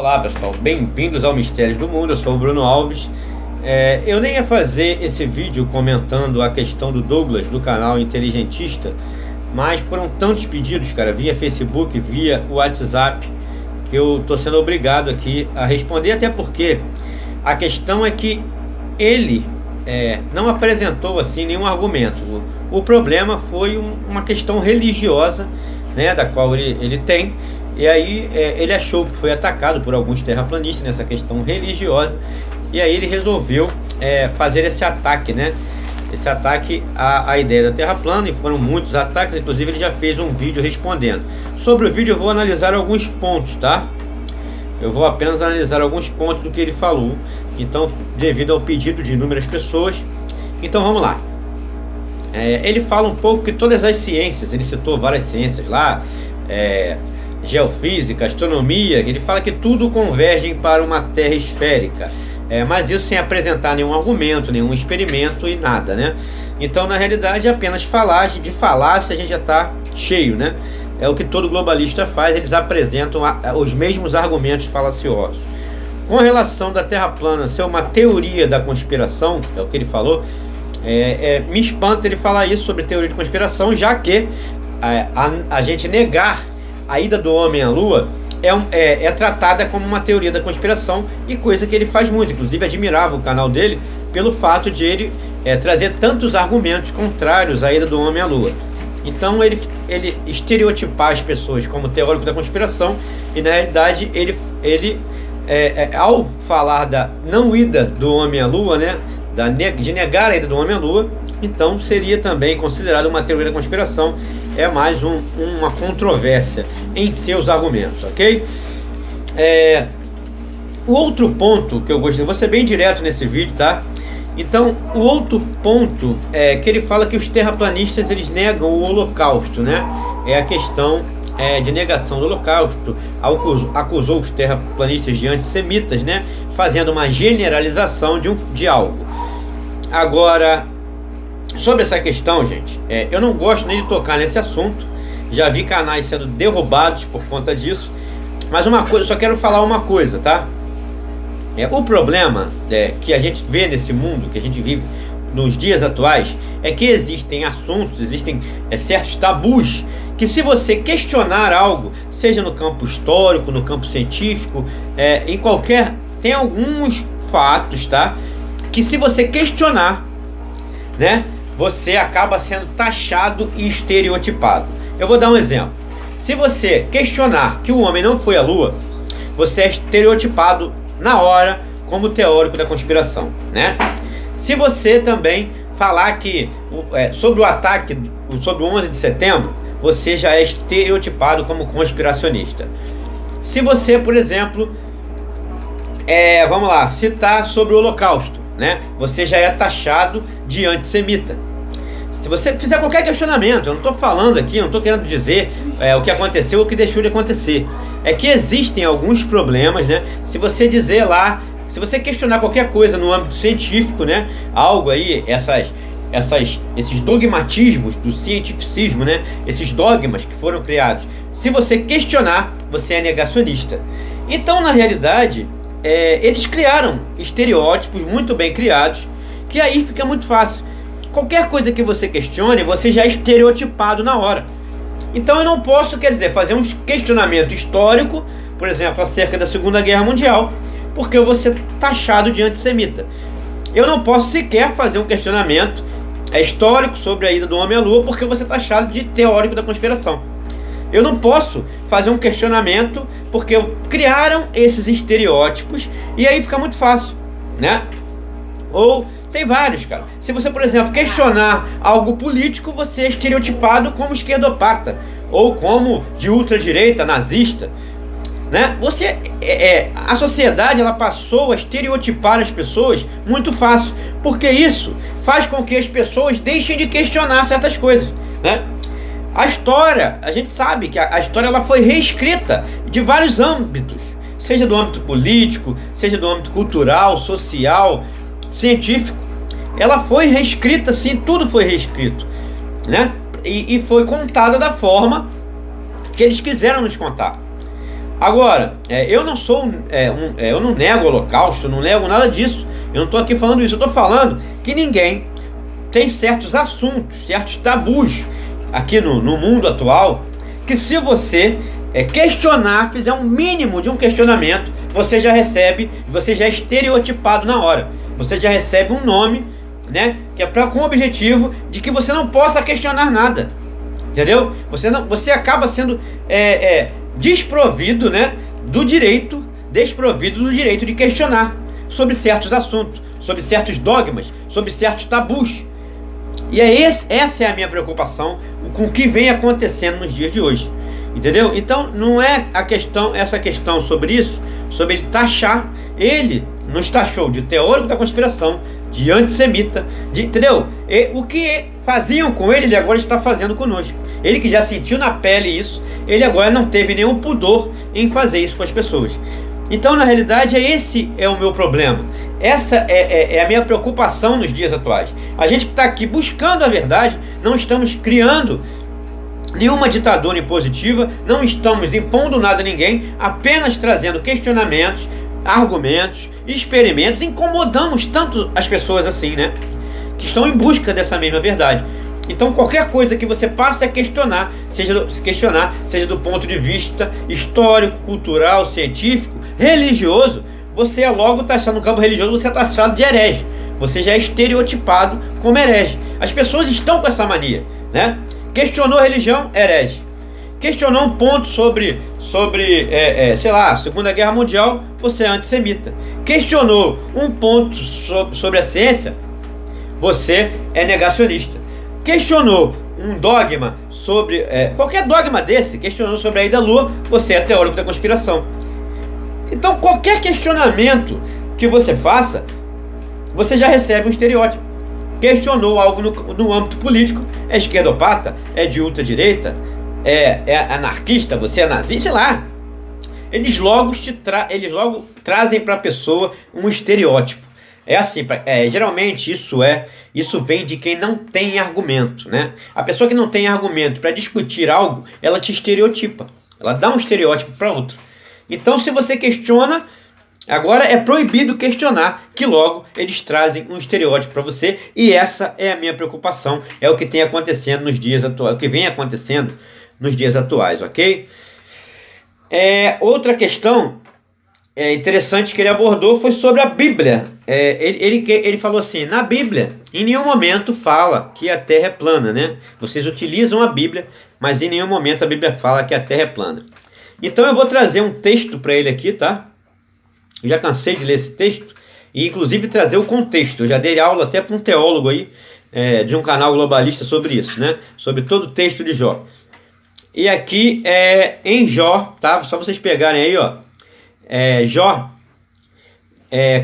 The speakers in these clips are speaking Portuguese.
Olá pessoal, bem-vindos ao Mistérios do Mundo. Eu sou o Bruno Alves. Eu nem ia fazer esse vídeo comentando a questão do Douglas do canal Inteligentista, mas foram tantos pedidos, cara, via Facebook, via WhatsApp, que eu tô sendo obrigado aqui a responder, até porque a questão é que ele não apresentou assim nenhum argumento. O problema foi uma questão religiosa, né, da qual ele tem. E aí ele achou que foi atacado por alguns terraplanistas nessa questão religiosa, e aí ele resolveu fazer esse ataque, né? Esse ataque à ideia da Terra plana, e foram muitos ataques. Inclusive ele já fez um vídeo respondendo. Sobre o vídeo eu vou analisar alguns pontos, tá? Eu vou apenas analisar alguns pontos do que ele falou, então, devido ao pedido de inúmeras pessoas. Então vamos lá. Ele fala um pouco que todas as ciências, ele citou várias ciências lá, geofísica, astronomia, ele fala que tudo converge para uma Terra esférica, mas isso sem apresentar nenhum argumento, nenhum experimento e nada, né? Então na realidade é apenas de falácia a gente já está cheio, né? É o que todo globalista faz, eles apresentam os mesmos argumentos falaciosos. Com relação da Terra plana ser uma teoria da conspiração, é o que ele falou, me espanta ele falar isso sobre teoria de conspiração, já que a gente negar a ida do homem à lua é tratada como uma teoria da conspiração, e coisa que ele faz muito. Inclusive admirava o canal dele pelo fato de ele trazer tantos argumentos contrários à ida do homem à lua. Então ele estereotipar as pessoas como teórico da conspiração, e na realidade ele ao falar da não ida do homem à lua, né, de negar a ida do homem à lua, então seria também considerado uma teoria da conspiração. É mais uma controvérsia em seus argumentos, ok? O outro ponto que eu gostei, vou ser bem direto nesse vídeo, tá? Então, o outro ponto é que ele fala que os terraplanistas eles negam o Holocausto, né? É a questão de negação do Holocausto. Acusou os terraplanistas de antissemitas, né? Fazendo uma generalização de algo. Agora, sobre essa questão, gente, eu não gosto nem de tocar nesse assunto. Já vi canais sendo derrubados por conta disso. Mas uma coisa, só quero falar uma coisa, tá? O problema que a gente vê nesse mundo, que a gente vive nos dias atuais, é que existem assuntos, existem certos tabus, que se você questionar algo, seja no campo histórico, no campo científico, tem alguns fatos, tá? Que se você questionar, né, você acaba sendo taxado e estereotipado. Eu vou dar um exemplo. Se você questionar que o homem não foi à lua, você é estereotipado na hora como teórico da conspiração, né? Se você também falar que sobre o ataque, sobre o 11 de setembro, você já é estereotipado como conspiracionista. Se você, por exemplo, vamos lá, citar sobre o Holocausto, né, você já é taxado de antissemita. Se você fizer qualquer questionamento, eu não estou falando aqui, eu não estou querendo dizer o que aconteceu ou o que deixou de acontecer. É que existem alguns problemas, né? Se você dizer lá, se você questionar qualquer coisa no âmbito científico, né? Algo aí, esses dogmatismos do cientificismo, né? Esses dogmas que foram criados. Se você questionar, você é negacionista. Então, na realidade, eles criaram estereótipos muito bem criados, que aí fica muito fácil. Qualquer coisa que você questione, você já é estereotipado na hora. Então eu não posso, fazer um questionamento histórico, por exemplo, acerca da Segunda Guerra Mundial, porque eu vou ser taxado de antissemita. Eu não posso sequer fazer um questionamento histórico sobre a ida do homem à lua, porque eu vou ser taxado de teórico da conspiração. Eu não posso fazer um questionamento porque criaram esses estereótipos, e aí fica muito fácil, né? Ou tem vários, cara. Se você, por exemplo, questionar algo político, você é estereotipado como esquerdopata, ou como de ultradireita, nazista, né? A sociedade ela passou a estereotipar as pessoas muito fácil, porque isso faz com que as pessoas deixem de questionar certas coisas, né? A história, a gente sabe que a história ela foi reescrita de vários âmbitos, seja do âmbito político, seja do âmbito cultural, social, científico. Ela foi reescrita, sim, tudo foi reescrito, né? E foi contada da forma que eles quiseram nos contar. Agora, eu não sou eu não nego o holocausto, não nego nada disso. Eu não estou aqui falando isso, eu estou falando que ninguém tem certos assuntos, certos tabus aqui no mundo atual, que se você questionar, fizer um mínimo de um questionamento, você já recebe, você já é estereotipado na hora. Você já recebe um nome, né, que é com o objetivo de que você não possa questionar nada. Entendeu? Você acaba sendo desprovido, né, desprovido do direito de questionar sobre certos assuntos, sobre certos dogmas, sobre certos tabus. E essa é a minha preocupação com o que vem acontecendo nos dias de hoje. Entendeu? Então não é essa questão sobre isso, sobre ele taxar, ele nos taxou de teórico da conspiração, de antissemita, entendeu? O que faziam com ele agora está fazendo conosco. Ele que já sentiu na pele isso, ele agora não teve nenhum pudor em fazer isso com as pessoas. Então, na realidade, esse é o meu problema. Essa é a minha preocupação nos dias atuais. A gente que está aqui buscando a verdade, não estamos criando nenhuma ditadura impositiva, não estamos impondo nada a ninguém, apenas trazendo questionamentos, argumentos, experimentos, incomodamos tanto as pessoas assim, né? Que estão em busca dessa mesma verdade. Então qualquer coisa que você passe a questionar, seja do ponto de vista histórico, cultural, científico, religioso, você é logo taxado no campo religioso, você é taxado de herege. Você já é estereotipado como herege. As pessoas estão com essa mania, né? Questionou a religião, herege. Questionou um ponto sobre sei lá, Segunda Guerra Mundial, você é antissemita. Questionou um ponto sobre a ciência, você é negacionista. Questionou um dogma sobre qualquer dogma desse, questionou sobre a ida à lua, você é teórico da conspiração. Então qualquer questionamento que você faça, você já recebe um estereótipo. Questionou algo no âmbito político, é esquerdopata, é de ultradireita, é anarquista, você é nazista, sei lá. Eles logo trazem para a pessoa um estereótipo. É assim, geralmente isso vem de quem não tem argumento, né? A pessoa que não tem argumento para discutir algo, ela te estereotipa. Ela dá um estereótipo para outro. Então, se você questiona, agora é proibido questionar, que logo eles trazem um estereótipo para você. E essa é a minha preocupação, é o que tem acontecendo nos dias atuais, o que vem acontecendo nos dias atuais, ok? Outra questão interessante que ele abordou foi sobre a Bíblia. Ele falou assim: na Bíblia, em nenhum momento fala que a Terra é plana, né? Vocês utilizam a Bíblia, mas em nenhum momento a Bíblia fala que a Terra é plana. Então eu vou trazer um texto para ele aqui, tá? Eu já cansei de ler esse texto e inclusive trazer o contexto. Eu já dei aula até para um teólogo aí, de um canal globalista sobre isso, né? Sobre todo o texto de Jó. E aqui em Jó, tá? Só vocês pegarem aí, ó. Jó,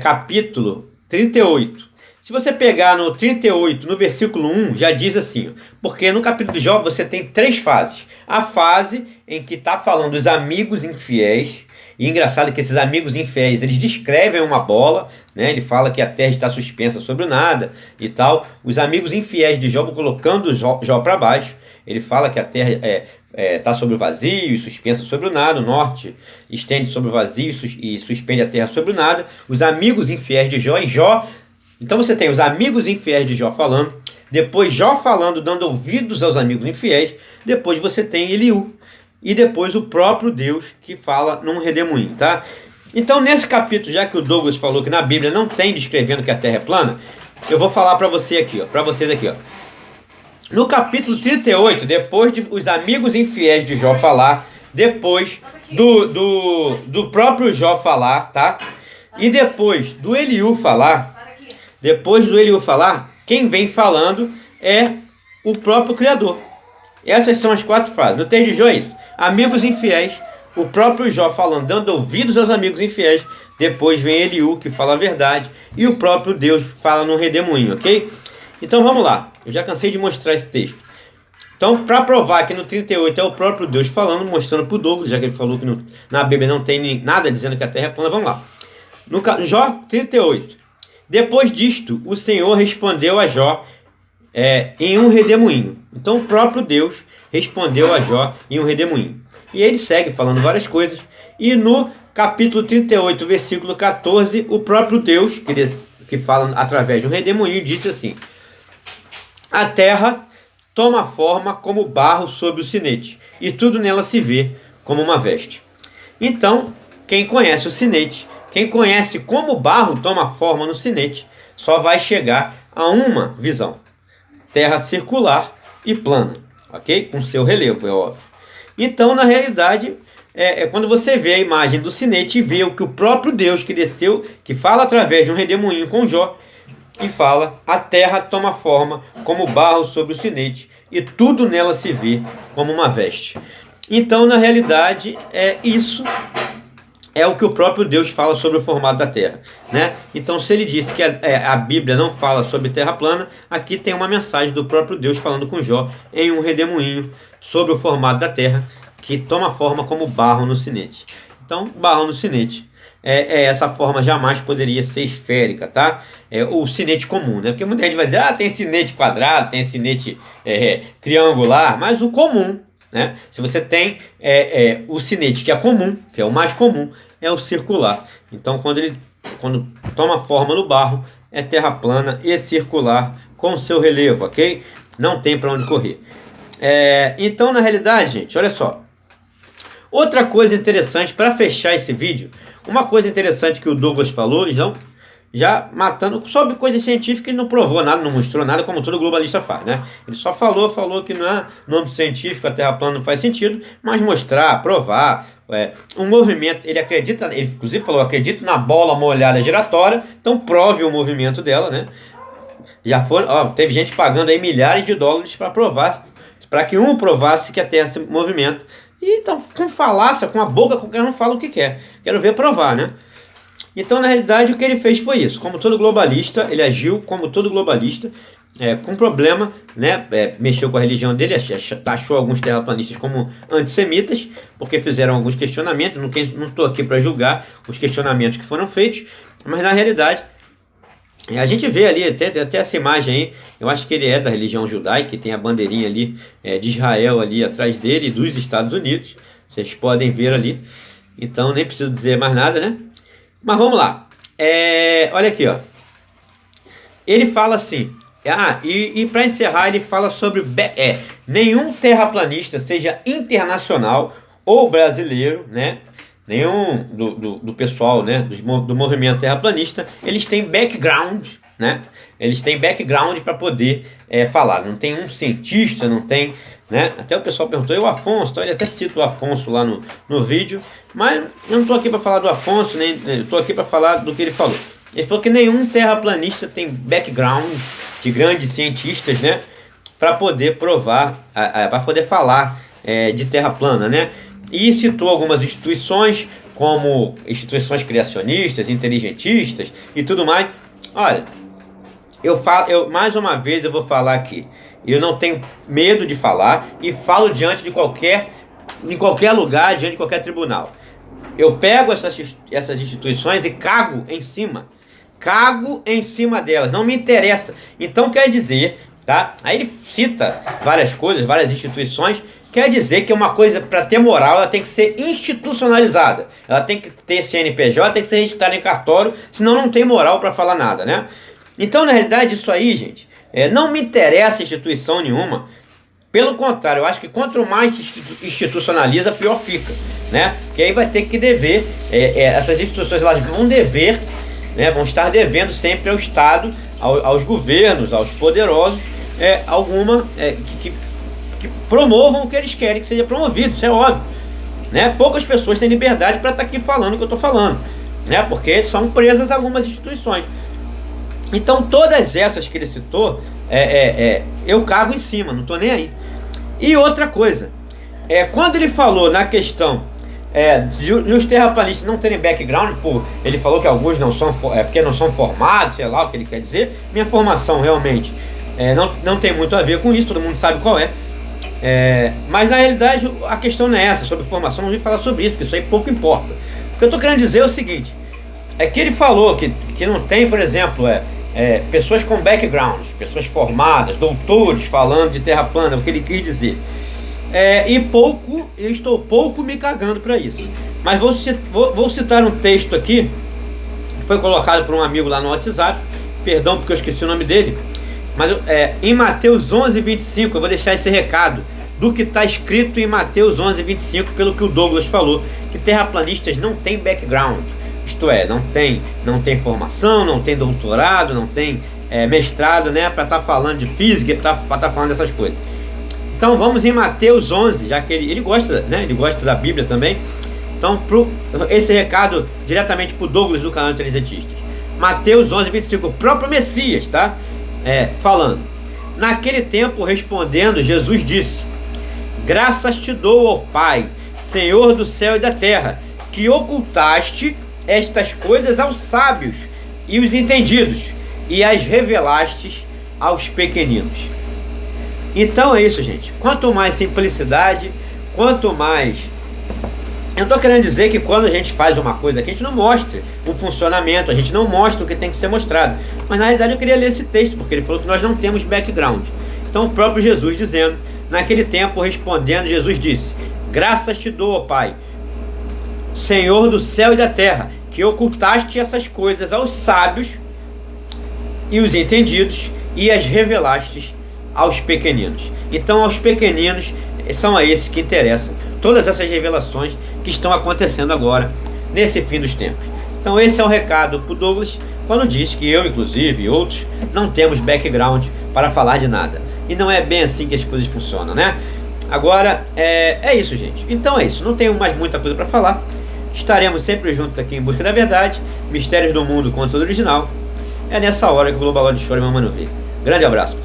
capítulo 38. Se você pegar no 38, no versículo 1, já diz assim, ó, porque no capítulo de Jó você tem 3 fases. A fase em que está falando dos amigos infiéis. E engraçado que esses amigos infiéis, eles descrevem uma bola, né? Ele fala que a terra está suspensa sobre o nada e tal. Os amigos infiéis de Jó, colocando Jó para baixo, ele fala que a terra está sobre o vazio e suspensa sobre o nada. O norte estende sobre o vazio e suspende a terra sobre o nada. Os amigos infiéis de Jó e Jó. Então você tem os amigos infiéis de Jó falando, depois Jó falando, dando ouvidos aos amigos infiéis, depois você tem Eliú, e depois o próprio Deus que fala num redemoinho, tá? Então nesse capítulo, já que o Douglas falou que na Bíblia não tem descrevendo que a Terra é plana, eu vou falar para você aqui, ó, para vocês aqui, ó. No capítulo 38, depois de os amigos infiéis de Jó falar, depois do próprio Jó falar, tá? E depois do Eliú falar, quem vem falando é o próprio Criador. Essas são as 4 frases. No texto de Jó é isso: amigos infiéis, o próprio Jó falando, dando ouvidos aos amigos infiéis. Depois vem Eliú, que fala a verdade, e o próprio Deus fala no redemoinho, ok? Então vamos lá, eu já cansei de mostrar esse texto. Então, para provar que no 38 é o próprio Deus falando, mostrando para o Douglas, já que ele falou que na Bíblia não tem nada dizendo que a terra é plana, vamos lá. No Jó 38. Depois disto, o Senhor respondeu a Jó em um redemoinho. Então o próprio Deus respondeu a Jó em um redemoinho. E ele segue falando várias coisas. E no capítulo 38, versículo 14, o próprio Deus, que fala através de um redemoinho, disse assim: a terra toma forma como barro sobre o sinete, e tudo nela se vê como uma veste. Então, quem conhece o sinete, quem conhece como o barro toma forma no sinete, só vai chegar a uma visão: terra circular e plana, ok? Com seu relevo, é óbvio. Então, na realidade, quando você vê a imagem do sinete e vê o que o próprio Deus que desceu, que fala através de um redemoinho com Jó, e fala: a terra toma forma como barro sobre o sinete, e tudo nela se vê como uma veste. Então, na realidade, isso é o que o próprio Deus fala sobre o formato da terra, né? Então, se ele disse que a Bíblia não fala sobre terra plana, aqui tem uma mensagem do próprio Deus falando com Jó em um redemoinho sobre o formato da terra, que toma forma como barro no sinete. Então, barro no sinete. Essa forma jamais poderia ser esférica, tá? O sinete comum, né? Porque muita gente vai dizer: tem sinete quadrado, tem sinete triangular, mas o comum, né? Se você tem o sinete que é comum, que é o mais comum, é o circular. Então, quando toma forma no barro, é terra plana e circular com seu relevo, ok? Não tem para onde correr. Então, na realidade, gente, olha só. Outra coisa interessante para fechar esse vídeo, uma coisa interessante que o Douglas falou, já matando sobre coisa científica, ele não provou nada, não mostrou nada, como todo globalista faz, né? Ele só falou que no âmbito científico a Terra plana não faz sentido, mas mostrar, provar, um movimento, ele inclusive falou: acredito na bola molhada giratória, então prove o movimento dela, né? Teve gente pagando aí milhares de dólares para provar, para que provasse que a Terra se movimenta. E então, com falácia, com a boca, qualquer um fala o que quer. Quero ver provar, né? Então, na realidade, o que ele fez foi isso. Como todo globalista, ele agiu como todo globalista, com problema, né? Mexeu com a religião dele, taxou alguns terraplanistas como antissemitas, porque fizeram alguns questionamentos. Não estou aqui para julgar os questionamentos que foram feitos, mas na realidade, a gente vê ali, até essa imagem aí, eu acho que ele é da religião judaica, que tem a bandeirinha ali de Israel ali atrás dele e dos Estados Unidos. Vocês podem ver ali. Então nem preciso dizer mais nada, né? Mas vamos lá. Olha aqui, ó. Ele fala assim, e para encerrar ele fala sobre nenhum terraplanista, seja internacional ou brasileiro, né? Nenhum do pessoal, né, do movimento terraplanista, eles têm background, né? Eles têm background para poder falar. Não tem um cientista, não tem, né? Até o pessoal perguntou: e o Afonso? Então ele até cita o Afonso lá no vídeo, mas eu não estou aqui para falar do Afonso, nem estou aqui para falar do que ele falou. Ele falou que nenhum terraplanista tem background de grandes cientistas, né, para poder provar, para poder falar de terra plana, né? E citou algumas instituições, como instituições criacionistas, inteligentistas e tudo mais. Olha, mais uma vez eu vou falar aqui. Eu não tenho medo de falar e falo em qualquer lugar, diante de qualquer tribunal. Eu pego essas instituições e cago em cima delas, não me interessa. Então quer dizer, tá? Aí ele cita várias coisas, várias instituições. Quer dizer que uma coisa, para ter moral, ela tem que ser institucionalizada. Ela tem que ter CNPJ, tem que ser registrada em cartório, senão não tem moral para falar nada, né? Então, na realidade, isso aí, gente, não me interessa instituição nenhuma. Pelo contrário, eu acho que quanto mais se institucionaliza, pior fica, né? Porque aí vai ter que dever, essas instituições elas vão dever, né? Vão estar devendo sempre ao Estado, aos governos, aos poderosos, que promovam o que eles querem que seja promovido. Isso é óbvio, né? Poucas pessoas têm liberdade para estar aqui falando o que eu estou falando, né? Porque são presas algumas instituições. Então todas essas que ele citou, eu cago em cima, não estou nem aí. E outra coisa, quando ele falou na questão de os terraplanistas não terem background, ele falou que alguns não são, porque não são formados, sei lá o que ele quer dizer. Minha formação realmente não tem muito a ver com isso, todo mundo sabe qual é. Mas na realidade a questão não é essa, sobre formação, não vim falar sobre isso, porque isso aí pouco importa. O que eu estou querendo dizer é o seguinte, que ele falou que não tem, por exemplo, pessoas com backgrounds, pessoas formadas, doutores falando de terra plana, o que ele quis dizer. Eu estou pouco me cagando para isso. Mas vou citar um texto aqui, que foi colocado por um amigo lá no WhatsApp, perdão porque eu esqueci o nome dele, mas em Mateus 11:25, eu vou deixar esse recado do que está escrito em Mateus 11:25, pelo que o Douglas falou, que terraplanistas não têm background, isto é, não tem formação, não tem doutorado, não tem mestrado, né, para estar falando de física, para estar falando dessas coisas. Então vamos em Mateus 11, já que ele gosta, né, ele gosta da Bíblia também. Então esse recado diretamente para o Douglas do canal Trezentistas. Mateus 11:25, o próprio Messias, tá? Falando. Naquele tempo, respondendo, Jesus disse: graças te dou, ó Pai, Senhor do céu e da terra, que ocultaste estas coisas aos sábios e os entendidos, e as revelastes aos pequeninos. Então é isso, gente. Quanto mais simplicidade, quanto mais... Eu não estou querendo dizer que quando a gente faz uma coisa aqui, a gente não mostra o funcionamento, a gente não mostra o que tem que ser mostrado. Mas na realidade eu queria ler esse texto, porque ele falou que nós não temos background. Então o próprio Jesus dizendo, naquele tempo respondendo, Jesus disse: graças te dou, ó Pai, Senhor do céu e da terra, que ocultaste essas coisas aos sábios e os entendidos, e as revelastes aos pequeninos. Então aos pequeninos são a esses que interessam todas essas revelações que estão acontecendo agora, nesse fim dos tempos. Então esse é o recado para o Douglas, quando diz que eu, inclusive, e outros, não temos background para falar de nada. E não é bem assim que as coisas funcionam, né? Agora, é isso, gente. Então é isso, não tenho mais muita coisa para falar. Estaremos sempre juntos aqui em busca da verdade, mistérios do mundo, conteúdo original. É nessa hora que o Globalóide chora e mamãe não vê. Grande abraço.